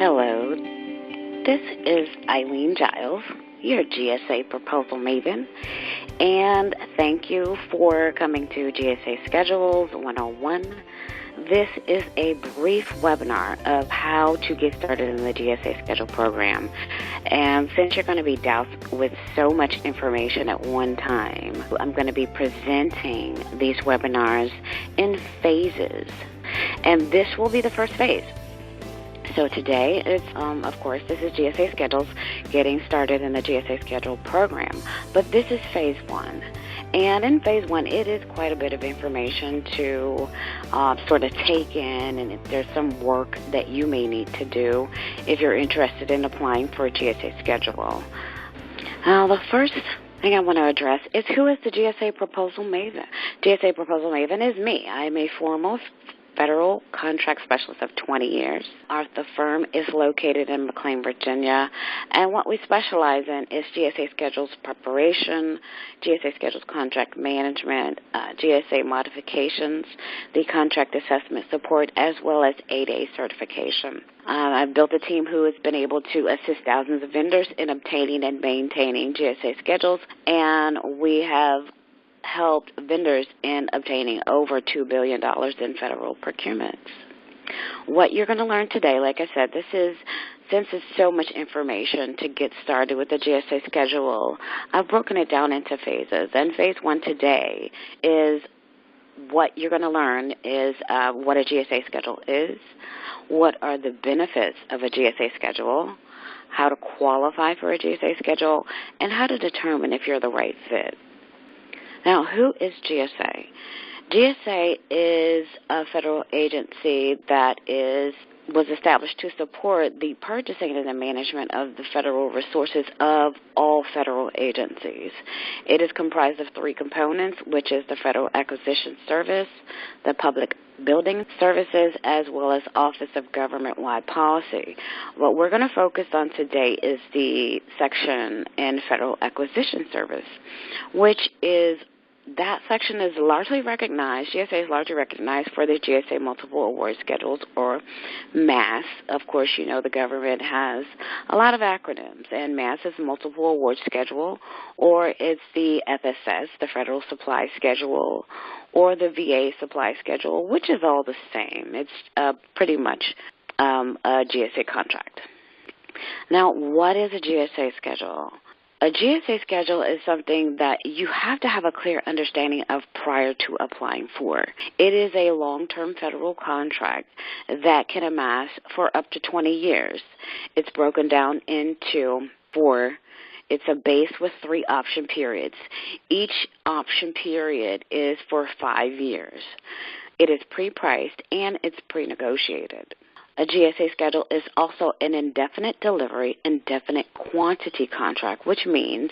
Hello, this is Eileen Giles, your GSA Proposal Maven, and thank you for coming to GSA Schedules 101. This is a brief webinar of how to get started in the GSA Schedule program. And since you're going to be doused with so much information at one time, I'm going to be presenting these webinars in phases. And this will be the first phase. So today, of course, this is GSA Schedules, getting started in the GSA Schedule program. But this is phase one. And in phase one, it is quite a bit of information to sort of take in, and if there's some work that you may need to do if you're interested in applying for a GSA Schedule. The first thing I want to address is, who is the GSA Proposal Maven? GSA Proposal Maven is me. I'm a formal federal contract specialist of 20 years. The firm is located in McLean, Virginia, and what we specialize in is GSA Schedules preparation, GSA Schedules contract management, GSA modifications, the contract assessment support, as well as 8A certification. I've built a team who has been able to assist thousands of vendors in obtaining and maintaining GSA schedules, and we have helped vendors in obtaining over $2 billion in federal procurements. What you're going to learn today, like I said, since it's so much information to get started with the GSA schedule, I've broken it down into phases. And phase one today is what you're going to learn is what a GSA schedule is, what are the benefits of a GSA schedule, how to qualify for a GSA schedule, and how to determine if you're the right fit. Now, who is GSA? GSA is a federal agency that was established to support the purchasing and the management of the federal resources of all federal agencies. It is comprised of three components, which is the Federal Acquisition Service, the Public Building Services, as well as Office of Government-Wide Policy. What we're going to focus on today is the section in Federal Acquisition Service, which is that section is largely recognized, GSA is largely recognized for the GSA Multiple Award Schedules, or MAS. Of course, you know the government has a lot of acronyms, and MAS is Multiple Award Schedule, or it's the FSS, the Federal Supply Schedule, or the VA Supply Schedule, which is all the same. It's pretty much a GSA contract. Now, what is a GSA schedule? A GSA schedule is something that you have to have a clear understanding of prior to applying for. It is a long-term federal contract that can amass for up to 20 years. It's broken down into four. It's a base with 3 option periods. Each option period is for 5 years. It is pre-priced and it's pre-negotiated. A GSA schedule is also an indefinite delivery, indefinite quantity contract, which means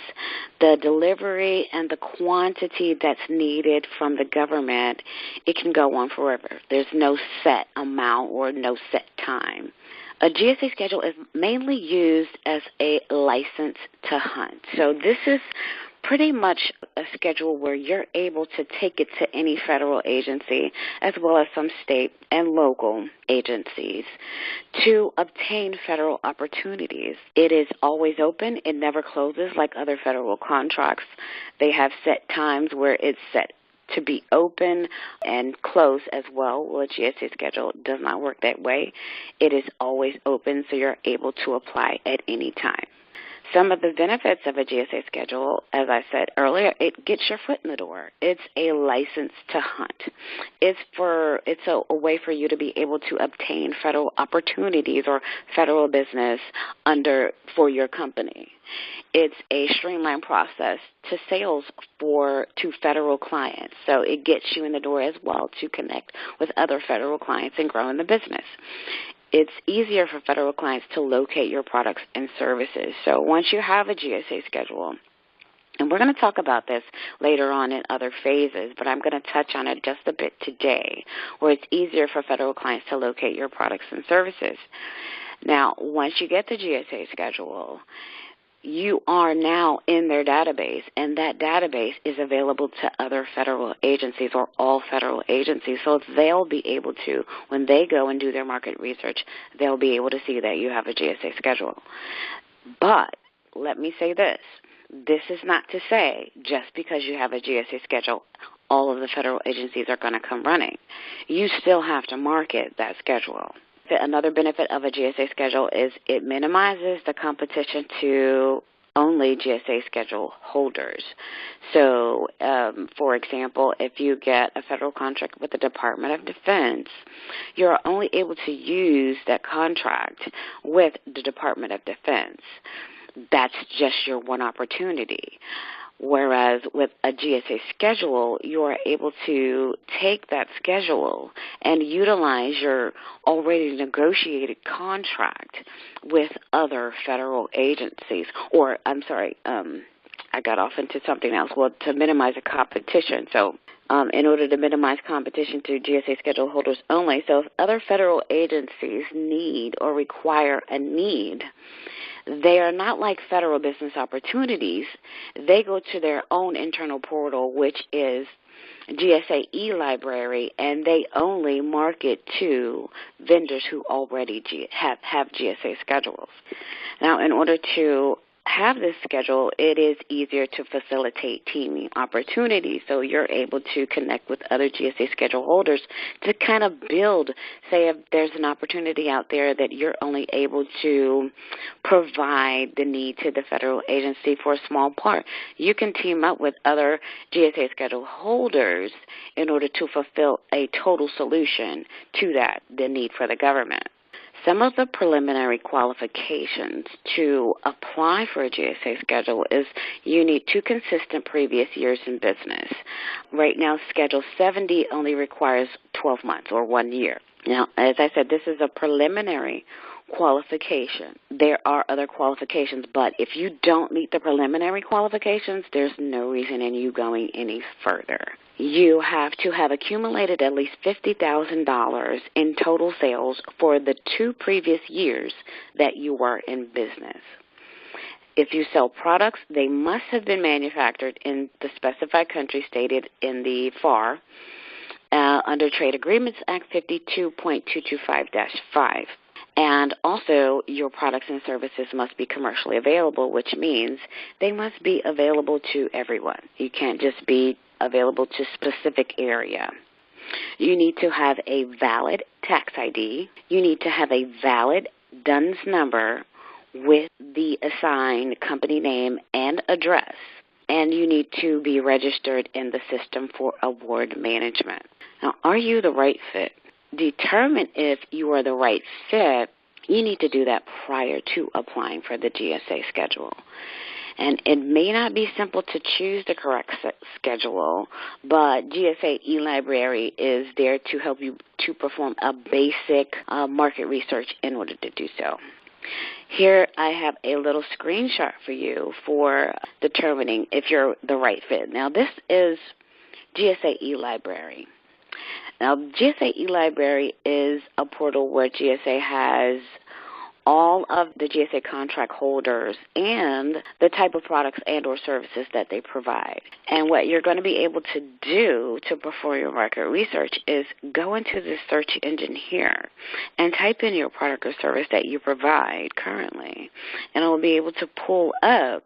the delivery and the quantity that's needed from the government, it can go on forever. There's no set amount or no set time. A GSA schedule is mainly used as a license to hunt. So this is pretty much a schedule where you're able to take it to any federal agency, as well as some state and local agencies, to obtain federal opportunities. It is always open. It never closes like other federal contracts. They have set times where it's set to be open and close as well. Well, a GSA schedule does not work that way. It is always open, so you're able to apply at any time. Some of the benefits of a GSA schedule, as I said earlier, it gets your foot in the door. It's a license to hunt. It's a way for you to be able to obtain federal opportunities or federal business for your company. It's a streamlined process to sales to federal clients. So it gets you in the door as well to connect with other federal clients and grow in the business. It's easier for federal clients to locate your products and services. So once you have a GSA schedule, and we're going to talk about this later on in other phases, but I'm going to touch on it just a bit today, where it's easier for federal clients to locate your products and services. Now, once you get the GSA schedule, you are now in their database, and that database is available to other federal agencies or all federal agencies. So they'll be able to, when they go and do their market research, they'll be able to see that you have a GSA schedule. But let me say this. This is not to say just because you have a GSA schedule, all of the federal agencies are going to come running. You still have to market that schedule. Another benefit of a GSA schedule is it minimizes the competition to only GSA schedule holders. So, for example, if you get a federal contract with the Department of Defense, you're only able to use that contract with the Department of Defense. That's just your one opportunity. Whereas with a GSA schedule, you are able to take that schedule and utilize your already negotiated contract with other federal agencies. Or, I'm sorry, I got off into something else. Well, to minimize the competition. So in order to minimize competition to GSA schedule holders only, so if other federal agencies need or require a need, they are not like federal business opportunities. They go to their own internal portal, which is GSA eLibrary, and they only market to vendors who already have GSA schedules. Now, in order to have this schedule, it is easier to facilitate teaming opportunities. So you're able to connect with other GSA schedule holders to kind of build, say if there's an opportunity out there that you're only able to provide the need to the federal agency for a small part. You can team up with other GSA schedule holders in order to fulfill a total solution to that, the need for the government. Some of the preliminary qualifications to apply for a GSA schedule is you need 2 consistent previous years in business. Right now, Schedule 70 only requires 12 months or 1 year. Now, as I said, this is a preliminary qualification. There are other qualifications, but if you don't meet the preliminary qualifications, there's no reason in you going any further. You have to have accumulated at least $50,000 in total sales for the 2 previous years that you were in business. If you sell products, they must have been manufactured in the specified country stated in the FAR under Trade Agreements Act 52.225-5. And also, your products and services must be commercially available, which means they must be available to everyone. You can't just be available to a specific area. You need to have a valid tax ID. You need to have a valid DUNS number with the assigned company name and address. And you need to be registered in the system for award management. Now, are you the right fit? Determine if you are the right fit. You need to do that prior to applying for the GSA schedule. And it may not be simple to choose the correct schedule, but GSA eLibrary is there to help you to perform a basic market research in order to do so. Here I have a little screenshot for you for determining if you're the right fit. Now, this is GSA eLibrary. Now, GSA eLibrary is a portal where GSA has all of the GSA contract holders and the type of products and or services that they provide. And what you're going to be able to do to perform your market research is go into the search engine here and type in your product or service that you provide currently, and it will be able to pull up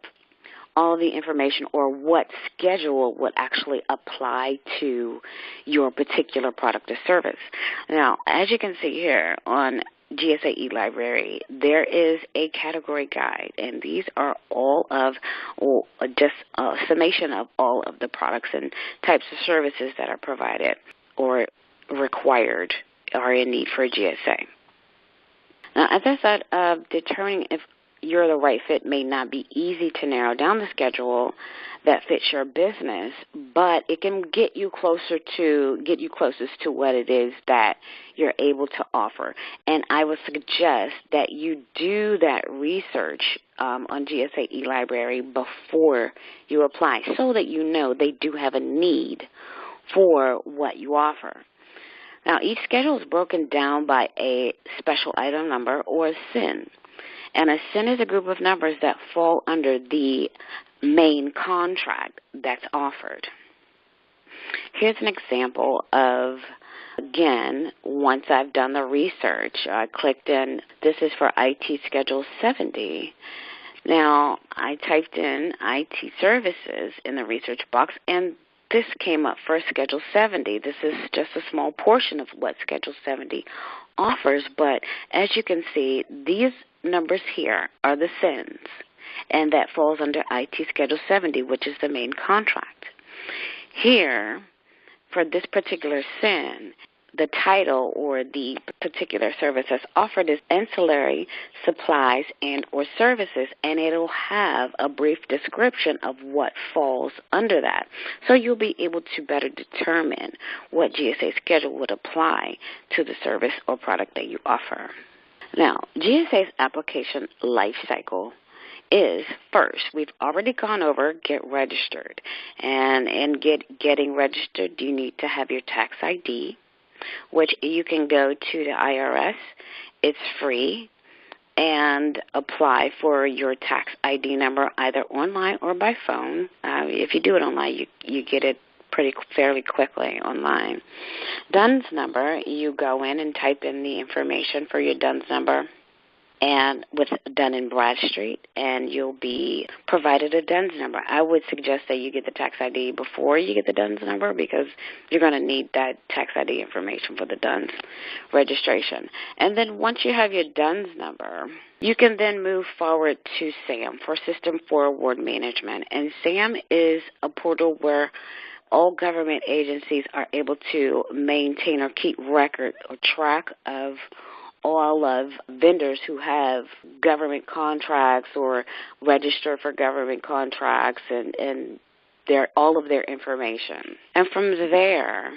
all the information or what schedule would actually apply to your particular product or service. Now, as you can see here on GSA eLibrary, there is a category guide, and these are all of, or just a summation of all of the products and types of services that are provided or required or in need for GSA. Now, as I said, determining if you're the right fit may not be easy to narrow down the schedule that fits your business, but it can get you closest to what it is that you're able to offer. And I would suggest that you do that research on GSA eLibrary before you apply so that you know they do have a need for what you offer. Now, each schedule is broken down by a special item number or a SIN. And a SIN is a group of numbers that fall under the main contract that's offered. Here's an example of, again, once I've done the research, I clicked in, this is for IT Schedule 70. Now, I typed in IT services in the research box, and this came up for Schedule 70. This is just a small portion of what Schedule 70 offers, but as you can see, these numbers here are the SINs, and that falls under IT Schedule 70, which is the main contract. Here, for this particular SIN, the title or the particular service that's offered is ancillary supplies and or services, and it'll have a brief description of what falls under that. So you'll be able to better determine what GSA schedule would apply to the service or product that you offer. Now, GSA's application life cycle is, first, we've already gone over get registered. And in getting registered, you need to have your tax ID, which you can go to the IRS. It's free, and apply for your tax ID number either online or by phone. If you do it online, you get it fairly quickly online. DUNS number, you go in and type in the information for your DUNS number, and with Dun & Bradstreet, and you'll be provided a DUNS number. I would suggest that you get the tax ID before you get the DUNS number, because you're going to need that tax ID information for the DUNS registration. And then once you have your DUNS number, you can then move forward to SAM, for System for Award Management. And SAM is a portal where all government agencies are able to maintain or keep record or track of all of vendors who have government contracts or register for government contracts, and all of their information. And from there,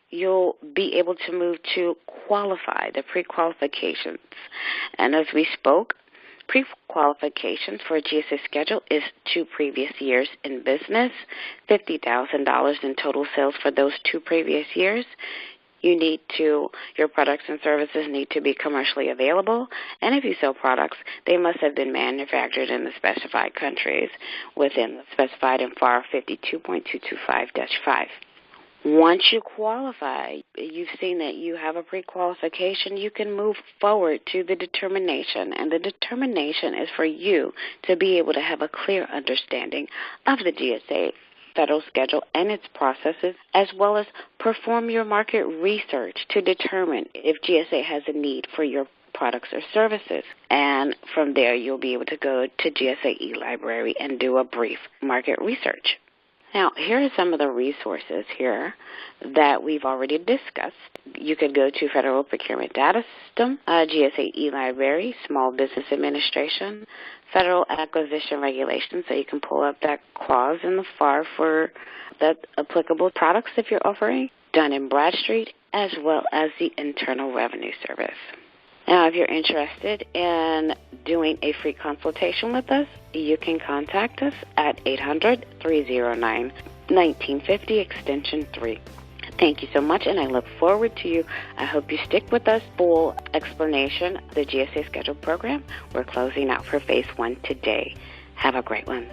you'll be able to move to qualify, the pre-qualifications. And as we spoke, pre-qualifications for a GSA schedule is 2 previous years in business, $50,000 in total sales for those 2 previous years. Your products and services need to be commercially available, and if you sell products, they must have been manufactured in the specified countries within the specified in FAR 52.225-5. Once you qualify, you've seen that you have a pre-qualification, you can move forward to the determination, and the determination is for you to be able to have a clear understanding of the GSA federal schedule and its processes, as well as perform your market research to determine if GSA has a need for your products or services. And from there, you'll be able to go to GSA eLibrary and do a brief market research. Now, here are some of the resources here that we've already discussed. You could go to Federal Procurement Data System, GSA eLibrary, Small Business Administration, Federal Acquisition Regulations, so you can pull up that clause in the FAR for the applicable products if you're offering, Dun & Bradstreet, as well as the Internal Revenue Service. Now, if you're interested in doing a free consultation with us, you can contact us at 800-309-1950, extension 3. Thank you so much, and I look forward to you. I hope you stick with us. Full explanation of the GSA Schedule program. We're closing out for Phase 1 today. Have a great one.